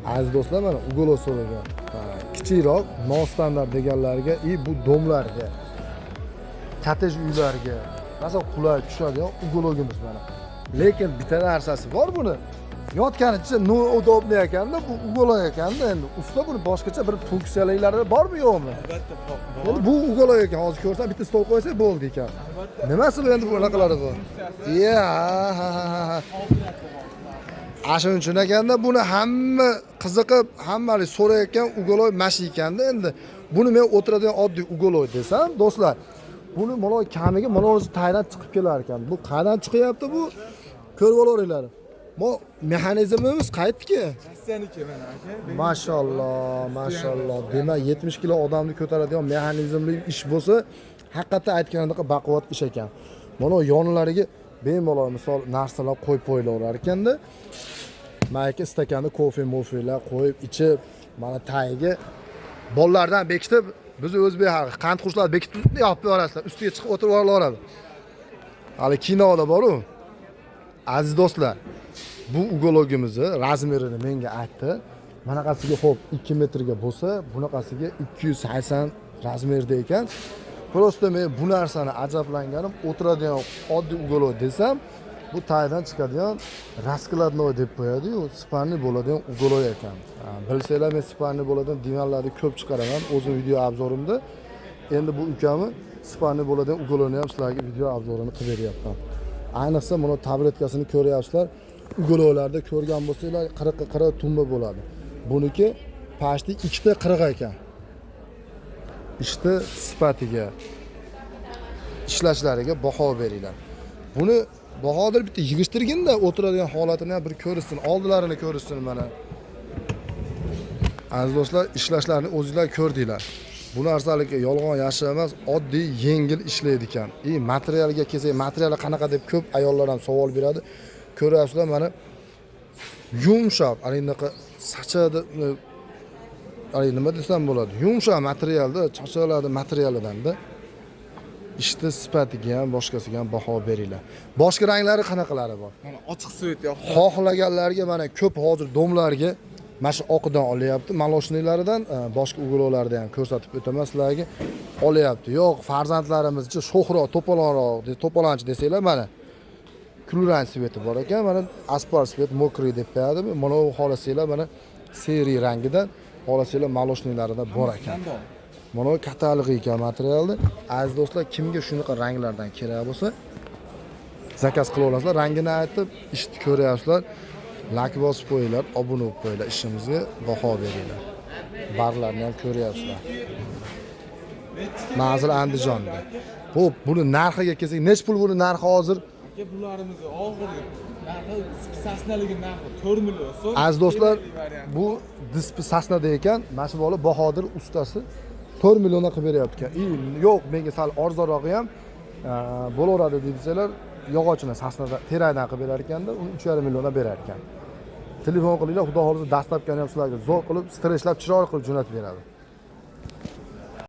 Aziz do'stlar, mana ugolo so'ragan. Kichikroq, nostandart deganlarga, bu domlarga, kottej uylarga, masalan, qulay tushadigan ugologimiz mana. Lekin bitta narsasi bor buni. Yotganicha udobli ekanda, bu ugolo ekanda, endi usta buni boshqacha bir funksiyalari bormi yo'qmi? Albatta bor. Endi bu ugolo ekan, hozir ko'rsam bitta stol qo'ysak bo'ldi ekan. Nimasi bu endi bunaqalari bor? Ashuning uchun ekanda buni hamma qiziqib, hammalik so'rayotgan ugolo mashi ekanda, endi buni men o'tiradigan oddiy ugolo desam, do'stlar, buni mana kamiga mana o'zi taydan chiqib kelar ekan. Bu qayerdan chiqyapti bu? Ko'rib olaringlar. Bu mexanizmimiz qaytdiki? Rossiyaniki mana aka. Mashalloh, mashalloh. Demak, 70 kilo odamni ko'taradigan mexanizmli ish bo'lsa, haqiqatan aytganidek baquvvat ish ekan. Mana yonlariga bemalol misol narsalar qo'yib qo'yilar ekanda, mayka stakanda kofe mofilar qo'yib ichib, mana tagiga bollardan bekitib, biz o'zbek xalqi qand qushlar bekitib yopib yuborasizlar, ustiga chiqib o'tirib olaveradi. Hali kinoda bor-ku. Aziz do'stlar, bu ugologimizni razmerini menga aytdi. Bunaqasiga xo'p 2 metrga bo'lsa, bunaqasiga 280 razmerda ekan. Prosta men bu narsani ajablanganim, o'tiradigan oddiy ugolo desam, bu taydan chiqadigan raskladnoy deb qo'yadi-yu, spanli bo'ladigan ugolo ekan. Bilsanglar, men spanli bo'ladigan divanlarni ko'p chiqaraman o'zim video obzorimda. Endi bu ukamni spanli bo'ladigan ugoloni ham sizlarga video obzorini qilib beryapman. Ayniqsa buni tabletkasini ko'ryapsizlar. Ugololarda ko'rgan bo'lsanglar, 40 tumba bo'ladi. Buniki pashti 2 ta 40 ekan. İşte sifatiga, ishlashlariga baho beringlar. Buni bahodir bitta yig'ishtirgin-da, o'tiradigan holatini ham bir ko'rsin, oldilarini ko'rsin mana. Aziz do'stlar, ishlashlarini o'zingizlar ko'rdinglar. Bu narsalik yolg'on yashiq emas, oddiy, yengil ishlaydi ekan. Materialga kelsak, materiali qanaqa deb ko'p ayollar ham savol beradi. Ko'ryapsizlar, mana yumshoq, anaqa sachadi, nima desam bo'ladi? Yumshoq materialda, cho'chaladi materialidan-da. İşte sifatiga ham, boshqasiga ham baho beringlar. Boshqa ranglari qanaqalari bor? Mana ochiq svet yo'q. Xohlaganlarga mana ko'p hozir domlarga mana shu oqidan olyapti. Maloshniklaridan boshqa ugololarda ham ko'rsatib o'taman sizlarga. Olyapti. Yo'q, farzandlarimizcha sho'xroq, to'polonroq, to'polanchi desanglar mana kulrang sveti bor ekan. Mana aspar svet, mokriy deb qo'yadi. Mana bu xohlasanglar mana seriy rangidan xohlasanglar maloshniklaridan bor ekan. Mana bu katalog ekan materialni. Aziz do'stlar, kimga shunaqa ranglardan kerak bo'lsa, zakaz qila olasizlar. Rangini aytib, ishni ko'ryapsizlar. Like bosib qo'yinglar, obuna bo'lib qo'yinglar, ishimizga baho beringlar. Barlarni ham ko'ryapsizlar. Manzil Andijonda. Xo'p, buni narxiga kelsak, nech pul buni narxi hozir? Aka, bularimiz og'ir. Narxi sasnaligi narxi 4 million so'm. Aziz do'stlar, bu dispi sasnada ekan, mana shu bola Bahodir ustasi 4 millionga qilib beryapti ekan. Yo'q, menga sal arzonrog'i ham bo'laveradi desalar, yog'ochini sasnada terakdan qilib berar ekanda, uni 3,5 millionga berar ekan. Telefon qilinglar, xudo xolisa dastlabkani ham sizlarga zo'r qilib, streshlab, chiroyli qilib jo'natib beradi.